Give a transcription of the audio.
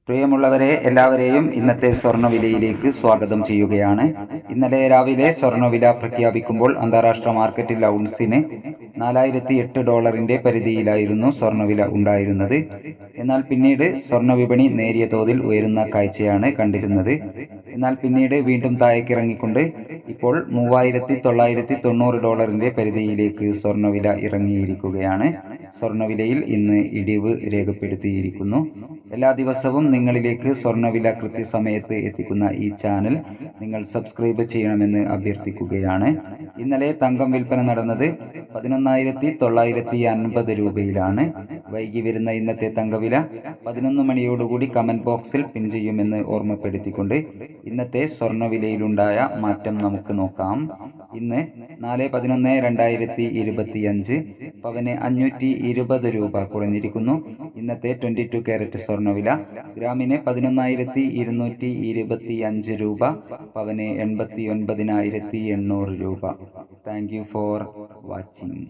പ്രിയമുള്ളവരെ, എല്ലാവരെയും ഇന്നത്തെ സ്വർണ്ണവിലയിലേക്ക് സ്വാഗതം ചെയ്യുകയാണ്. ഇന്നലെ രാവിലെ സ്വർണ്ണവില പ്രഖ്യാപിക്കുമ്പോൾ അന്താരാഷ്ട്ര മാർക്കറ്റിൽ ഔൺസിന് $4008 പരിധിയിലായിരുന്നു സ്വർണ്ണവില ഉണ്ടായിരുന്നത്. എന്നാൽ പിന്നീട് സ്വർണ്ണവിപണി നേരിയ തോതിൽ ഉയരുന്ന കാഴ്ചയാണ് കണ്ടിരുന്നത്. എന്നാൽ പിന്നീട് വീണ്ടും താഴേക്കിറങ്ങിക്കൊണ്ട് ഇപ്പോൾ $3990 പരിധിയിലേക്ക് സ്വർണ്ണവില ഇറങ്ങിയിരിക്കുകയാണ്. സ്വർണ്ണവിലയിൽ ഇന്ന് ഇടിവ് രേഖപ്പെടുത്തിയിരിക്കുന്നു. എല്ലാ ദിവസവും നിങ്ങളിലേക്ക് സ്വർണ്ണവില കൃത്യസമയത്ത് എത്തിക്കുന്ന ഈ ചാനൽ നിങ്ങൾ സബ്സ്ക്രൈബ് ചെയ്യണമെന്ന് അഭ്യർത്ഥിക്കുകയാണ്. ഇന്നലെ തങ്കം വിൽപ്പന നടന്നത് 11,950 രൂപയിലാണ്. വൈകി വരുന്ന ഇന്നത്തെ തങ്കവില 11 മണിയോടുകൂടി കമന്റ് ബോക്സിൽ പിൻ ചെയ്യുമെന്ന് ഓർമ്മപ്പെടുത്തിക്കൊണ്ട് ഇന്നത്തെ സ്വർണ്ണവിലയിലുണ്ടായ മാറ്റം നമുക്ക് നോക്കാം. ഇന്ന് 4/11/2025 പവന് 520 രൂപ കുറഞ്ഞിരിക്കുന്നു. ഇന്നത്തെ 22 കാരറ്റ് സ്വർണ്ണവില ഗ്രാമിന് 11,225 രൂപ, പവന് 89,800 രൂപ. Thank you for watching.